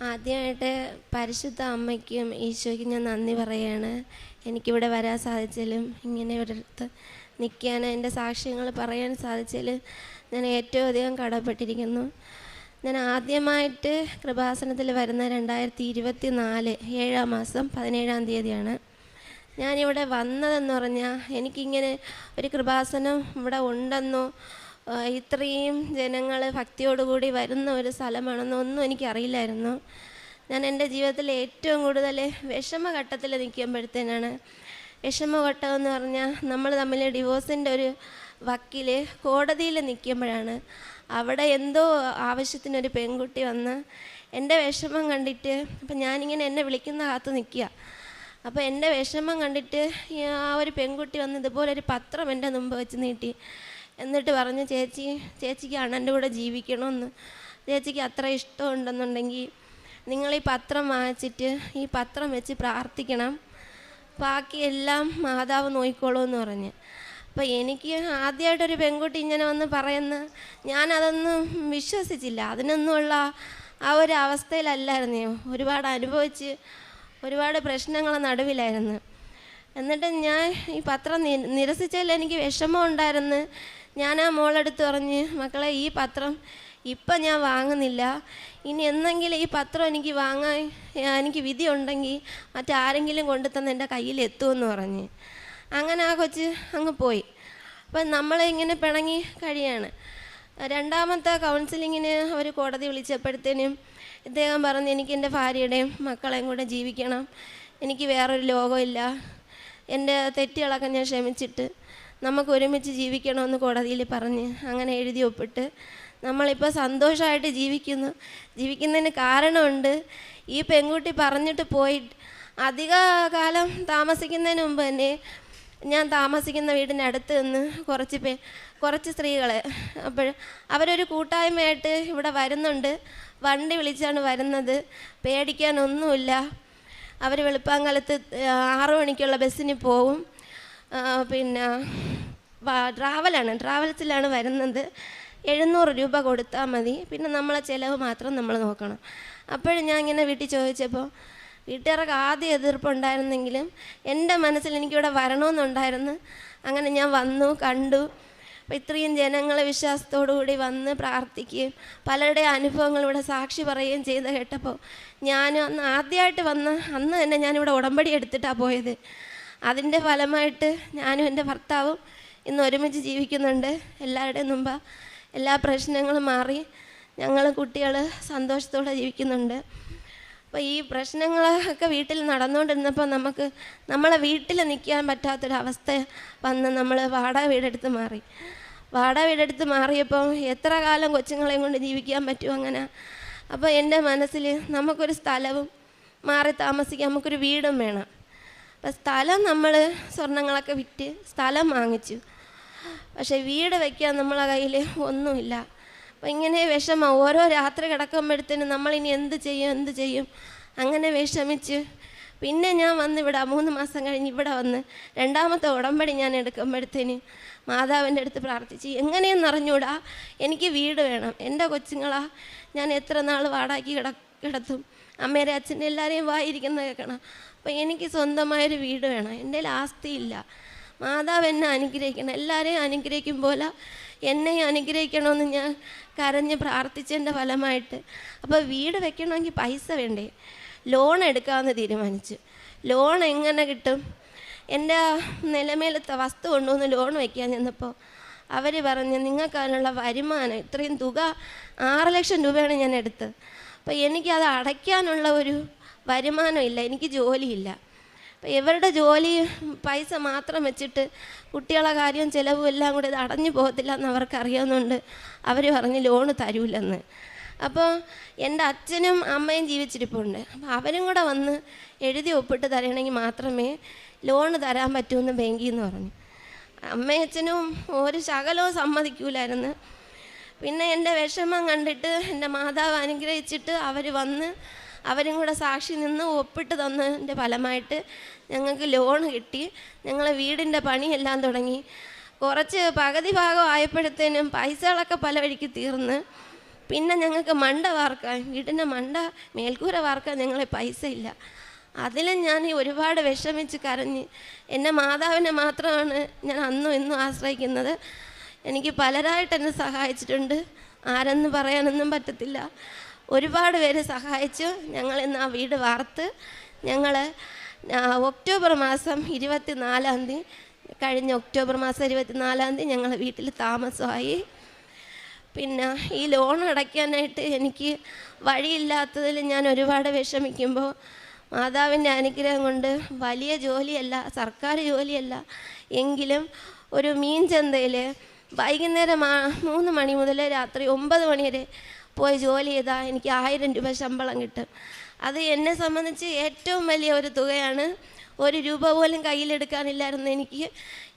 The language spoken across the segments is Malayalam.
ആദ്യമായിട്ട് പരിശുദ്ധ അമ്മയ്ക്കും ഈശോയ്ക്കും ഞാൻ നന്ദി പറയുകയാണ്. എനിക്കിവിടെ വരാൻ സാധിച്ചാലും ഇങ്ങനെ ഒരിടത്ത് നിൽക്കാൻ എൻ്റെ സാക്ഷ്യങ്ങൾ പറയാൻ സാധിച്ചാലും ഞാൻ ഏറ്റവും അധികം കടപ്പെട്ടിരിക്കുന്നു. ഞാൻ ആദ്യമായിട്ട് കൃപാസനത്തിൽ വരുന്ന 2024 7-ാം മാസം 17-ാം തീയതിയാണ്. ഞാനിവിടെ വന്നതെന്ന് പറഞ്ഞാൽ എനിക്കിങ്ങനെ ഒരു കൃപാസനം ഇവിടെ ഉണ്ടെന്നോ ഇത്രയും ജനങ്ങൾ ഭക്തിയോടുകൂടി വരുന്ന ഒരു സ്ഥലമാണെന്നോ ഒന്നും എനിക്കറിയില്ലായിരുന്നു. ഞാൻ എൻ്റെ ജീവിതത്തിൽ ഏറ്റവും കൂടുതൽ വിഷമഘട്ടത്തിൽ നിൽക്കുമ്പോഴത്തേനാണ്, വിഷമഘട്ടം എന്ന് പറഞ്ഞാൽ നമ്മൾ തമ്മിൽ ഡിവോഴ്സിൻ്റെ ഒരു വക്കീൽ കോടതിയിൽ നിൽക്കുമ്പോഴാണ് അവിടെ എന്തോ ആവശ്യത്തിനൊരു പെൺകുട്ടി വന്ന് എൻ്റെ വിഷമം കണ്ടിട്ട്, അപ്പം ഞാനിങ്ങനെ എന്നെ വിളിക്കുന്ന കാത്ത് നിൽക്കുക. അപ്പോൾ എൻ്റെ വിഷമം കണ്ടിട്ട് ആ ഒരു പെൺകുട്ടി വന്ന് ഇതുപോലൊരു പത്രം എൻ്റെ മുമ്പ് വെച്ച് നീട്ടി. എന്നിട്ട് പറഞ്ഞു, ചേച്ചിക്ക് അണ്ണൻ്റെ കൂടെ ജീവിക്കണമെന്ന്, ചേച്ചിക്ക് അത്ര ഇഷ്ടമുണ്ടെന്നുണ്ടെങ്കിൽ നിങ്ങൾ ഈ പത്രം വാങ്ങിച്ചിട്ട് ഈ പത്രം വെച്ച് പ്രാർത്ഥിക്കണം, ബാക്കിയെല്ലാം മാതാവ് നോക്കിക്കോളൂ എന്ന് പറഞ്ഞ്. അപ്പോൾ എനിക്ക് ആദ്യമായിട്ടൊരു പെൺകുട്ടി ഇങ്ങനെ വന്ന് പറയുന്ന ഞാനതൊന്നും വിശ്വസിച്ചില്ല. അതിനൊന്നുമുള്ള ആ ഒരു അവസ്ഥയിലല്ലായിരുന്നു. ഒരുപാട് അനുഭവിച്ച് ഒരുപാട് പ്രശ്നങ്ങൾ നടുവിലായിരുന്നു. എന്നിട്ട് ഞാൻ ഈ പത്രം നിരസിച്ചതിൽ എനിക്ക് വിഷമം ഉണ്ടായിരുന്നു. ഞാൻ ആ മോളെടുത്ത് പറഞ്ഞ്, മക്കളെ ഈ പത്രം ഇപ്പം ഞാൻ വാങ്ങുന്നില്ല, ഇനി എന്നെങ്കിലും ഈ പത്രം എനിക്ക് വാങ്ങാൻ എനിക്ക് വിധി ഉണ്ടെങ്കിൽ മറ്റാരെങ്കിലും കൊണ്ടുതന്ന് എൻ്റെ കയ്യിൽ എത്തുമെന്ന് പറഞ്ഞ്. അങ്ങനെ ആ കൊച്ച് അങ്ങ് പോയി. അപ്പം നമ്മളിങ്ങനെ പിണങ്ങി കഴിയാണ്. രണ്ടാമത്തെ കൗൺസിലിങ്ങിന് അവർ കോടതി വിളിച്ചപ്പോഴത്തേനും ഇദ്ദേഹം പറഞ്ഞ്, എനിക്ക് എൻ്റെ ഭാര്യയുടെയും മക്കളെയും കൂടെ ജീവിക്കണം, എനിക്ക് വേറൊരു ലോകമില്ല, എൻ്റെ തെറ്റുകളൊക്കെ ഞാൻ ക്ഷമിച്ചിട്ട് നമുക്ക് ഒരുമിച്ച് ജീവിക്കണമെന്ന് കോടതിയിൽ പറഞ്ഞ് അങ്ങനെ എഴുതി ഒപ്പിട്ട് നമ്മളിപ്പോൾ സന്തോഷമായിട്ട് ജീവിക്കുന്നതിന് കാരണമുണ്ട്. ഈ പെൺകുട്ടി പറഞ്ഞിട്ട് പോയി അധിക കാലം താമസിക്കുന്നതിന് മുമ്പ് തന്നെ ഞാൻ താമസിക്കുന്ന വീടിൻ്റെ അടുത്ത് നിന്ന് കുറച്ച് സ്ത്രീകളെ, അപ്പോൾ അവരൊരു കൂട്ടായ്മയായിട്ട് ഇവിടെ വരുന്നുണ്ട്. വണ്ടി വിളിച്ചാണ് വരുന്നത്, പേടിക്കാനൊന്നുമില്ല. അവർ വെളുപ്പാങ്കാലത്ത് 6 മണിക്കുള്ള ബസ്സിന് പോവും. പിന്നെ ട്രാവൽസിലാണ് വരുന്നത്. 700 രൂപ കൊടുത്താൽ മതി, പിന്നെ നമ്മളെ ചിലവ് മാത്രം നമ്മൾ നോക്കണം. അപ്പോഴും ഞാൻ ഇങ്ങനെ വീട്ടിൽ ചോദിച്ചപ്പോൾ വീട്ടുകാർക്ക് ആദ്യം എതിർപ്പുണ്ടായിരുന്നെങ്കിലും എൻ്റെ മനസ്സിൽ എനിക്കിവിടെ വരണമെന്നുണ്ടായിരുന്നു. അങ്ങനെ ഞാൻ വന്നു, കണ്ടു. അപ്പോൾ ഇത്രയും ജനങ്ങളെ വിശ്വാസത്തോടു കൂടി വന്ന് പ്രാർത്ഥിക്കുകയും പലരുടെ അനുഭവങ്ങൾ ഇവിടെ സാക്ഷി പറയുകയും ചെയ്ത് കേട്ടപ്പോൾ ഞാനും ആദ്യമായിട്ട് വന്ന് അന്ന് തന്നെ ഞാനിവിടെ ഉടമ്പടി എടുത്തിട്ടാണ് പോയത്. അതിൻ്റെ ഫലമായിട്ട് ഞാനും എൻ്റെ ഭർത്താവും ഇന്ന് ഒരുമിച്ച് ജീവിക്കുന്നുണ്ട്. എല്ലാവരുടെയും മുമ്പ് എല്ലാ പ്രശ്നങ്ങളും മാറി ഞങ്ങൾ കുട്ടികൾ സന്തോഷത്തോടെ ജീവിക്കുന്നുണ്ട്. അപ്പോൾ ഈ പ്രശ്നങ്ങളൊക്കെ വീട്ടിൽ നടന്നുകൊണ്ടിരുന്നപ്പോൾ നമ്മളെ വീട്ടിൽ നിൽക്കാൻ പറ്റാത്തൊരവസ്ഥ വന്ന് നമ്മൾ വാടക വീടെടുത്ത് മാറിയപ്പോൾ എത്ര കാലം കൊച്ചുങ്ങളെയും കൊണ്ട് ജീവിക്കാൻ പറ്റും അങ്ങനെ. അപ്പോൾ എൻ്റെ മനസ്സിൽ നമുക്കൊരു സ്ഥലവും മാറി താമസിക്കാൻ നമുക്കൊരു വീടും വേണം. അപ്പം സ്ഥലം നമ്മൾ സ്വർണ്ണങ്ങളൊക്കെ വിറ്റ് സ്ഥലം വാങ്ങിച്ചു, പക്ഷേ വീട് വയ്ക്കാൻ നമ്മളെ കയ്യിൽ ഒന്നുമില്ല. അപ്പം ഇങ്ങനെ വിഷമം ഓരോ രാത്രി കിടക്കുമ്പോഴത്തേനും നമ്മളിനി എന്ത് ചെയ്യും അങ്ങനെ വിഷമിച്ച് പിന്നെ ഞാൻ വന്ന് ഇവിടെ 3 മാസം കഴിഞ്ഞ് ഇവിടെ വന്ന് രണ്ടാമത്തെ ഉടമ്പടി ഞാൻ എടുക്കുമ്പോഴത്തേന് മാതാവിൻ്റെ അടുത്ത് പ്രാർത്ഥിച്ച്, എങ്ങനെയെന്ന് അറിഞ്ഞൂടാ, എനിക്ക് വീട് വേണം, എൻ്റെ കൊച്ചുങ്ങളാ ഞാൻ എത്ര നാൾ വാടാക്കി കിടത്തും, അമ്മേരെ അച്ഛൻ്റെ എല്ലാവരെയും വായിരിക്കുന്നത് കേൾക്കണം. അപ്പോൾ എനിക്ക് സ്വന്തമായൊരു വീട് വേണം, എൻ്റെ ആസ്തിയില്ല. മാതാവ് എന്നെ അനുഗ്രഹിക്കണം, എല്ലാവരെയും അനുഗ്രഹിക്കും പോലെ എന്നെയും അനുഗ്രഹിക്കണമെന്ന് ഞാൻ കരഞ്ഞ് പ്രാർത്ഥിച്ചതിൻ്റെ ഫലമായിട്ട് അപ്പോൾ വീട് വെക്കണമെങ്കിൽ പൈസ വേണ്ടേ, ലോൺ എടുക്കാമെന്ന് തീരുമാനിച്ചു. ലോൺ എങ്ങനെ കിട്ടും? എൻ്റെ നിലമേലത്തെ വസ്തു കൊണ്ടുവന്ന് ലോൺ വയ്ക്കാൻ ചെന്നപ്പോൾ അവർ പറഞ്ഞ്, നിങ്ങൾക്ക് അതിനുള്ള വരുമാനം ഇത്രയും തുക 6 ലക്ഷം രൂപയാണ് ഞാൻ എടുത്തത്, അപ്പോൾ എനിക്കത് അടയ്ക്കാനുള്ള ഒരു വരുമാനമില്ല, എനിക്ക് ജോലിയില്ല. അപ്പോൾ ഇവരുടെ ജോലി പൈസ മാത്രം വെച്ചിട്ട് കുട്ടികളെ കാര്യം ചിലവും എല്ലാം കൂടി ഇത് അടഞ്ഞു പോകത്തില്ല എന്ന് അവർക്കറിയാവുന്നതുകൊണ്ട് അവർ പറഞ്ഞ് ലോണ് തരൂലെന്ന്. അപ്പോൾ എൻ്റെ അച്ഛനും അമ്മയും ജീവിച്ചിരിപ്പുണ്ട്, അപ്പോൾ അവരും കൂടെ വന്ന് എഴുതി ഒപ്പിട്ട് തരണമെങ്കിൽ മാത്രമേ ലോണ് തരാൻ പറ്റുമെന്ന് ബാങ്കിൽ നിന്ന് പറഞ്ഞു. അമ്മയും അച്ഛനും ഒരു ശകലവും സമ്മതിക്കൂലായിരുന്നു. പിന്നെ എൻ്റെ വിഷമം കണ്ടിട്ട് എൻ്റെ മാതാവ് അനുഗ്രഹിച്ചിട്ട് അവർ വന്ന് അവരും കൂടെ സാക്ഷി നിന്ന് ഒപ്പിട്ട് തന്നതിൻ്റെ ഫലമായിട്ട് ഞങ്ങൾക്ക് ലോൺ കിട്ടി. ഞങ്ങൾ വീടിൻ്റെ പണിയെല്ലാം തുടങ്ങി. കുറച്ച് പകുതി ഭാഗം ആയപ്പോഴത്തേനും പൈസകളൊക്കെ പല വഴിക്ക് തീർന്ന് പിന്നെ ഞങ്ങൾക്ക് മണ്ട വാർക്കാൻ, വീടിൻ്റെ മണ്ട മേൽക്കൂര വാർക്കാൻ ഞങ്ങളെ പൈസ ഇല്ല. അതിലും ഞാൻ ഒരുപാട് വിഷമിച്ച് കരഞ്ഞ്. എൻ്റെ മാതാവിനെ മാത്രമാണ് ഞാൻ അന്നും ഇന്നും ആശ്രയിക്കുന്നത്. എനിക്ക് പലരായിട്ട് എന്നെ സഹായിച്ചിട്ടുണ്ട്, ആരെന്ന് പറയാനൊന്നും പറ്റത്തില്ല. ഒരുപാട് പേര് സഹായിച്ചു. ഞങ്ങളിന്ന് ആ വീട് വാർത്ത് ഞങ്ങൾ ഒക്ടോബർ മാസം 24-ാം തീയതി, കഴിഞ്ഞ ഒക്ടോബർ മാസം 24-ാം തീയതി ഞങ്ങൾ വീട്ടിൽ താമസമായി. പിന്നെ ഈ ലോൺ അടയ്ക്കാനായിട്ട് എനിക്ക് വഴിയില്ലാത്തതിൽ ഞാൻ ഒരുപാട് വിഷമിക്കുമ്പോൾ മാതാവിൻ്റെ അനുഗ്രഹം കൊണ്ട് വലിയ ജോലിയല്ല, സർക്കാർ ജോലിയല്ല, എങ്കിലും ഒരു മീൻ ചന്തയിൽ വൈകുന്നേരം 3 മണി മുതൽ രാത്രി 9 മണി വരെ പോയി ജോലി ചെയ്താൽ എനിക്ക് 1000 രൂപ ശമ്പളം കിട്ടും. അത് എന്നെ സംബന്ധിച്ച് ഏറ്റവും വലിയ ഒരു തുകയാണ്. 1 രൂപ പോലും കയ്യിലെടുക്കാനില്ലായിരുന്നു എനിക്ക്.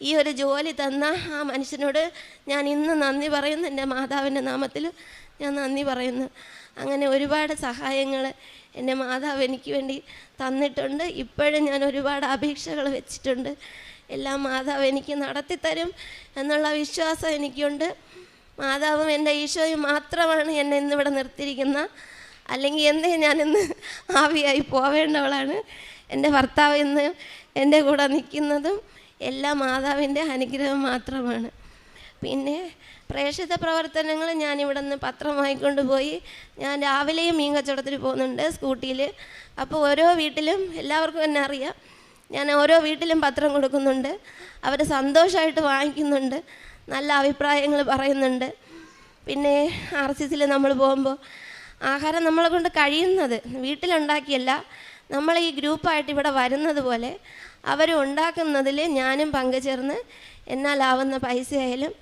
ഈ ഒരു ജോലി തന്ന ആ മനുഷ്യനോട് ഞാൻ ഇന്ന് നന്ദി പറയുന്നു. എൻ്റെ മാതാവിൻ്റെ നാമത്തിൽ ഞാൻ നന്ദി പറയുന്നു. അങ്ങനെ ഒരുപാട് സഹായങ്ങൾ എൻ്റെ മാതാവ് എനിക്ക് വേണ്ടി തന്നിട്ടുണ്ട്. ഇപ്പോഴും ഞാൻ ഒരുപാട് അപേക്ഷകൾ വെച്ചിട്ടുണ്ട്. എല്ലാം മാതാവ് എനിക്ക് നടത്തിത്തരും എന്നുള്ള വിശ്വാസം എനിക്കുണ്ട്. മാതാവും എൻ്റെ ഈശോയും മാത്രമാണ് എന്നെ ഇന്നിവിടെ നിർത്തിയിരിക്കുന്നത്. അല്ലെങ്കിൽ എന്നേ ഞാനിന്ന് ആവിയായി പോവേണ്ടവളാണ്. എൻ്റെ ഭർത്താവ് ഇന്ന് എൻ്റെ കൂടെ നിൽക്കുന്നതും എല്ലാം മാതാവിൻ്റെ അനുഗ്രഹം മാത്രമാണ്. പിന്നെ പ്രേക്ഷിത പ്രവർത്തനങ്ങൾ ഞാനിവിടെ നിന്ന് പത്രം വാങ്ങിക്കൊണ്ട് പോയി. ഞാൻ രാവിലെയും മീൻ കച്ചവടത്തിൽ പോകുന്നുണ്ട് സ്കൂട്ടിയിൽ. അപ്പോൾ ഓരോ വീട്ടിലും എല്ലാവർക്കും എന്നെ അറിയാം. ഞാൻ ഓരോ വീട്ടിലും പത്രം കൊടുക്കുന്നുണ്ട്. അവർ സന്തോഷമായിട്ട് വാങ്ങിക്കുന്നുണ്ട്, നല്ല അഭിപ്രായങ്ങൾ പറയുന്നുണ്ട്. പിന്നെ RCCയിൽ നമ്മൾ പോകുമ്പോൾ ആഹാരം നമ്മളെ കൊണ്ട് കഴിയുന്നത് വീട്ടിലുണ്ടാക്കിയല്ല, നമ്മൾ ഈ ഗ്രൂപ്പായിട്ട് ഇവിടെ വരുന്നത് പോലെ അവർ ഉണ്ടാക്കുന്നതിൽ ഞാനും പങ്കുചേർന്ന് എന്നാലാവുന്ന പൈസയായാലും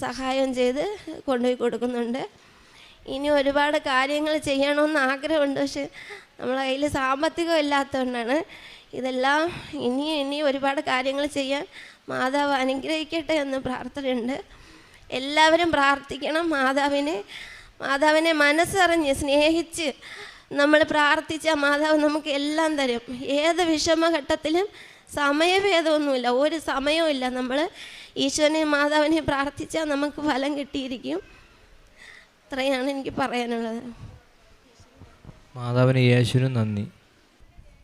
സഹായം ചെയ്ത് കൊണ്ടുപോയി കൊടുക്കുന്നുണ്ട്. ഇനി ഒരുപാട് കാര്യങ്ങൾ ചെയ്യണമെന്ന് ആഗ്രഹമുണ്ട്. പക്ഷെ നമ്മളെ കയ്യിൽ സാമ്പത്തികം ഇല്ലാത്തതുകൊണ്ടാണ് ഇതെല്ലാം. ഇനി ഒരുപാട് കാര്യങ്ങൾ ചെയ്യാൻ മാതാവ് അനുഗ്രഹിക്കട്ടെ എന്ന് പ്രാർത്ഥനയുണ്ട്. എല്ലാവരും പ്രാർത്ഥിക്കണം. മാതാവിനെ മനസ്സറിഞ്ഞ് സ്നേഹിച്ച് നമ്മൾ പ്രാർത്ഥിച്ച മാതാവ് നമുക്ക് എല്ലാം തരും. ഏത് വിഷമഘട്ടത്തിലും സമയഭേദമൊന്നുമില്ല, ഒരു സമയവും ഇല്ല. നമ്മൾ ഈശോനെയും മാതാവിനെയും പ്രാർത്ഥിച്ചാൽ നമുക്ക് ഫലം കിട്ടിയിരിക്കും. ഇത്രയാണ് എനിക്ക് പറയാനുള്ളത്. മാതാവിന് യേശുവിനും നന്ദി.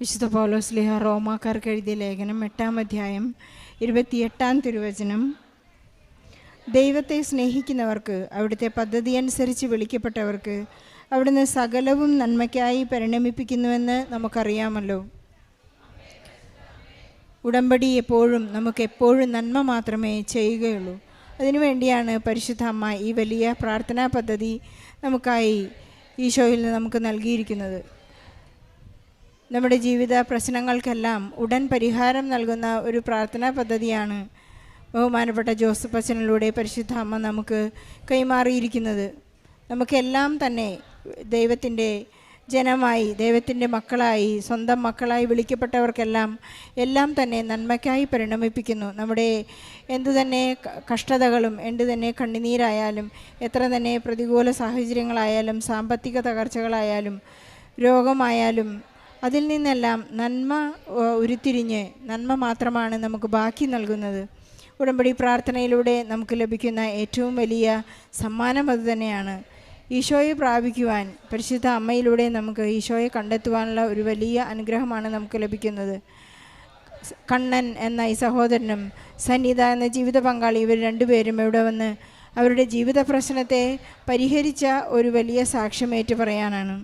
വിശുദ്ധ പൗലോസ് ശ്ലീഹ റോമാക്കാർക്ക് എഴുതിയ ലേഖനം 8-ാം അധ്യായം 28-ാം തിരുവചനം: ദൈവത്തെ സ്നേഹിക്കുന്നവർക്ക്, അവിടുത്തെ പദ്ധതി അനുസരിച്ച് വിളിക്കപ്പെട്ടവർക്ക് അവിടുന്ന് സകലവും നന്മയ്ക്കായി പരിണമിപ്പിക്കുന്നുവെന്ന് നമുക്കറിയാമല്ലോ. ഉടമ്പടി നമുക്കെപ്പോഴും നന്മ മാത്രമേ ചെയ്യുകയുള്ളൂ. അതിനുവേണ്ടിയാണ് പരിശുദ്ധ അമ്മ ഈ വലിയ പ്രാർത്ഥനാ പദ്ധതി നമുക്കായി ഈശോയിൽ നിന്ന് നമുക്ക് നൽകിയിരിക്കുന്നത്. നമ്മുടെ ജീവിത പ്രശ്നങ്ങൾക്കെല്ലാം ഉടൻ പരിഹാരം നൽകുന്ന ഒരു പ്രാർത്ഥനാ പദ്ധതിയാണ് ബഹുമാനപ്പെട്ട ജോസഫ് അച്ഛനിലൂടെ പരിശുദ്ധ അമ്മ നമുക്ക് കൈമാറിയിരിക്കുന്നത്. നമുക്കെല്ലാം തന്നെ ദൈവത്തിൻ്റെ ജനമായി, ദൈവത്തിൻ്റെ മക്കളായി, സ്വന്തം മക്കളായി വിളിക്കപ്പെട്ടവർക്കെല്ലാം തന്നെ നന്മയ്ക്കായി പരിണമിപ്പിക്കുന്നു. നമ്മുടെ എന്തു തന്നെ കഷ്ടതകളും, എന്തു തന്നെ കണ്ണുനീരായാലും, എത്ര തന്നെ പ്രതികൂല സാഹചര്യങ്ങളായാലും, സാമ്പത്തിക തകർച്ചകളായാലും, രോഗമായാലും, അതിൽ നിന്നെല്ലാം നന്മ ഉരുത്തിരിഞ്ഞ് നന്മ മാത്രമാണ് നമുക്ക് ബാക്കി നൽകുന്നത്. ഉടമ്പടി പ്രാർത്ഥനയിലൂടെ നമുക്ക് ലഭിക്കുന്ന ഏറ്റവും വലിയ സമ്മാനം അത് തന്നെയാണ്. ഈശോയെ പ്രാപിക്കുവാൻ പരിശുദ്ധ അമ്മയിലൂടെ നമുക്ക് ഈശോയെ കണ്ടെത്തുവാനുള്ള ഒരു വലിയ അനുഗ്രഹമാണ് നമുക്ക് ലഭിക്കുന്നത്. കണ്ണൻ എന്ന ഈ സഹോദരനും സന്നിധ എന്ന ജീവിത പങ്കാളി, ഇവർ രണ്ടുപേരും ഇവിടെ വന്ന് അവരുടെ ജീവിത പ്രശ്നത്തെ പരിഹരിച്ച ഒരു വലിയ സാക്ഷ്യമേറ്റ് പറയാനാണ്.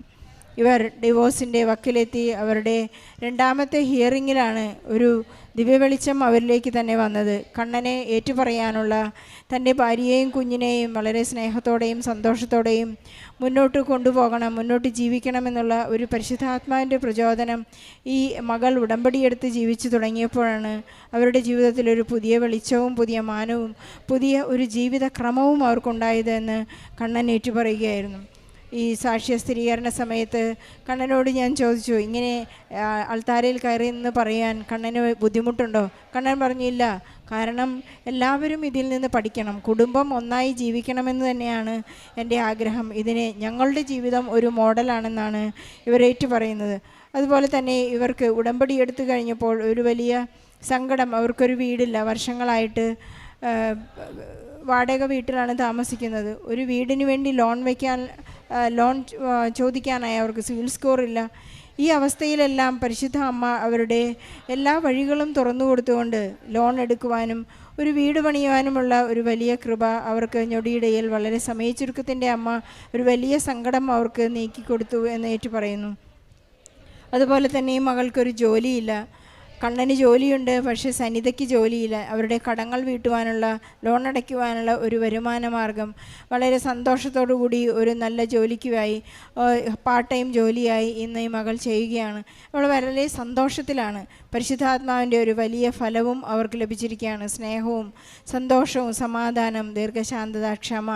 ഇവർ ഡിവോഴ്സിൻ്റെ വക്കിലെത്തി അവരുടെ 2ാമത്തെ ഹിയറിങ്ങിലാണ് ഒരു ദിവ്യവെളിച്ചം അവരിലേക്ക് തന്നെ വന്നത്. കണ്ണനെ ഏറ്റുപറയാനുള്ള, തൻ്റെ ഭാര്യയെയും കുഞ്ഞിനെയും വളരെ സ്നേഹത്തോടെയും സന്തോഷത്തോടെയും മുന്നോട്ട് കൊണ്ടുപോകണം, മുന്നോട്ട് ജീവിക്കണമെന്നുള്ള ഒരു പരിശുദ്ധാത്മാവിൻ്റെ പ്രചോദനം ഈ മകൾ ഉടമ്പടിയെടുത്ത് ജീവിച്ചു തുടങ്ങിയപ്പോഴാണ് അവരുടെ ജീവിതത്തിലൊരു പുതിയ വെളിച്ചവും പുതിയ മാനവും പുതിയ ഒരു ജീവിത ക്രമവും അവർക്കുണ്ടായതെന്ന് കണ്ണൻ ഏറ്റുപറയുകയായിരുന്നു. ഈ സാക്ഷ്യ സ്ഥിരീകരണ സമയത്ത് കണ്ണനോട് ഞാൻ ചോദിച്ചു, ഇങ്ങനെ അൾത്താരയിൽ കയറി എന്ന് പറയാൻ കണ്ണന് ബുദ്ധിമുട്ടുണ്ടോ? കണ്ണൻ പറഞ്ഞില്ല, കാരണം എല്ലാവരും ഇതിൽ നിന്ന് പഠിക്കണം, കുടുംബം ഒന്നായി ജീവിക്കണമെന്ന് തന്നെയാണ് എൻ്റെ ആഗ്രഹം. ഞങ്ങളുടെ ജീവിതം ഒരു മോഡലാണെന്നാണ് ഇവരേറ്റു പറയുന്നത്. അതുപോലെ തന്നെ ഇവർക്ക് ഉടമ്പടി എടുത്തു കഴിഞ്ഞപ്പോൾ ഒരു വലിയ സങ്കടം, അവർക്കൊരു വീടില്ല, വർഷങ്ങളായിട്ട് വാടക വീട്ടിലാണ് താമസിക്കുന്നത്. ഒരു വീടിന് വേണ്ടി ലോൺ ചോദിക്കാനായി അവർക്ക് സിവിൽ സ്കോർ ഇല്ല. ഈ അവസ്ഥയിലെല്ലാം പരിശുദ്ധ അമ്മ അവരുടെ എല്ലാ വഴികളും തുറന്നു കൊടുത്തുകൊണ്ട് ലോൺ എടുക്കുവാനും ഒരു വീട് പണിയുവാനുമുള്ള ഒരു വലിയ കൃപ അവർക്ക് ഞൊടിയിടയിൽ വളരെ സമയച്ചുരുക്കത്തിൻ്റെ അമ്മ ഒരു വലിയ സങ്കടം അവർക്ക് നീക്കിക്കൊടുത്തു എന്ന് ഏറ്റു പറയുന്നു. അതുപോലെ തന്നെ ഈ മകൾക്കൊരു ജോലിയില്ല. കണ്ണന് ജോലിയുണ്ട്, പക്ഷേ സനിതയ്ക്ക് ജോലിയില്ല. അവരുടെ കടങ്ങൾ വീട്ടുവാനുള്ള, ലോൺ അടയ്ക്കുവാനുള്ള ഒരു വരുമാന മാർഗം വളരെ സന്തോഷത്തോടു കൂടി ഒരു നല്ല ജോലിക്കുമായി, പാർട്ട് ടൈം ജോലിയായി ഇന്ന് ഈ മകൾ ചെയ്യുകയാണ്. അവൾ വളരെ സന്തോഷത്തിലാണ്. പരിശുദ്ധാത്മാവിൻ്റെ ഒരു വലിയ ഫലവും അവർക്ക് ലഭിച്ചിരിക്കുകയാണ്. സ്നേഹവും സന്തോഷവും സമാധാനം, ദീർഘശാന്തത, ക്ഷമ,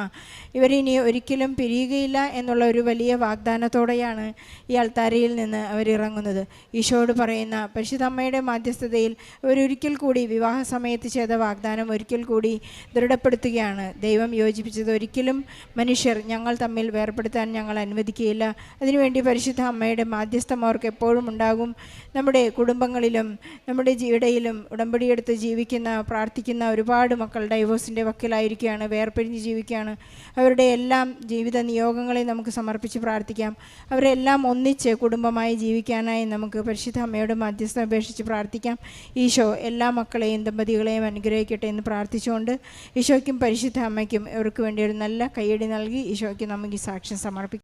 ഇവരിനി ഒരിക്കലും പിരിയുകയില്ല എന്നുള്ള ഒരു വലിയ വാഗ്ദാനത്തോടെയാണ് ഈ അൾത്താരയിൽ നിന്ന് അവരിറങ്ങുന്നത്. ഈശോയോട് പറയുന്ന പരിശുദ്ധ അമ്മയുടെ മാധ്യസ്ഥതയിൽ അവരൊരിക്കൽ കൂടി വിവാഹ സമയത്ത് ചെയ്ത വാഗ്ദാനം ഒരിക്കൽ കൂടി ദൃഢപ്പെടുത്തുകയാണ്. ദൈവം യോജിപ്പിച്ചത് ഒരിക്കലും മനുഷ്യർ ഞങ്ങൾ തമ്മിൽ വേർപെടുത്താൻ ഞങ്ങൾ അനുവദിക്കുകയില്ല. അതിനുവേണ്ടി പരിശുദ്ധ അമ്മയുടെ മാധ്യസ്ഥം അവർക്ക് എപ്പോഴും ഉണ്ടാകും. നമ്മുടെ കുടുംബങ്ങളിലും നമ്മുടെ ഇടയിലും ഉടമ്പടിയെടുത്ത് ജീവിക്കുന്ന, പ്രാർത്ഥിക്കുന്ന ഒരുപാട് മക്കൾ ഡൈവോഴ്സിൻ്റെ വക്കിലായിരിക്കുകയാണ്, വേർപിരിഞ്ഞ് ജീവിക്കുകയാണ്. അവരുടെ എല്ലാം ജീവിത നിയോഗങ്ങളെ നമുക്ക് സമർപ്പിച്ച് പ്രാർത്ഥിക്കാം. അവരെല്ലാം ഒന്നിച്ച് കുടുംബമായി ജീവിക്കാനായി നമുക്ക് പരിശുദ്ധ അമ്മയോട് മാധ്യസ്ഥം അപേക്ഷിച്ച് പ്രാർത്ഥിക്കാം. ഈശോ എല്ലാ മക്കളെയും ദമ്പതികളെയും അനുഗ്രഹിക്കട്ടെ എന്ന് പ്രാർത്ഥിച്ചുകൊണ്ട് ഈശോയ്ക്കും പരിശുദ്ധ അമ്മയ്ക്കും ഇവർക്ക് വേണ്ടി ഒരു നല്ല കയ്യടി നൽകി ഈശോയ്ക്ക് നമുക്ക് ഈ സാക്ഷ്യം സമർപ്പിക്കാം.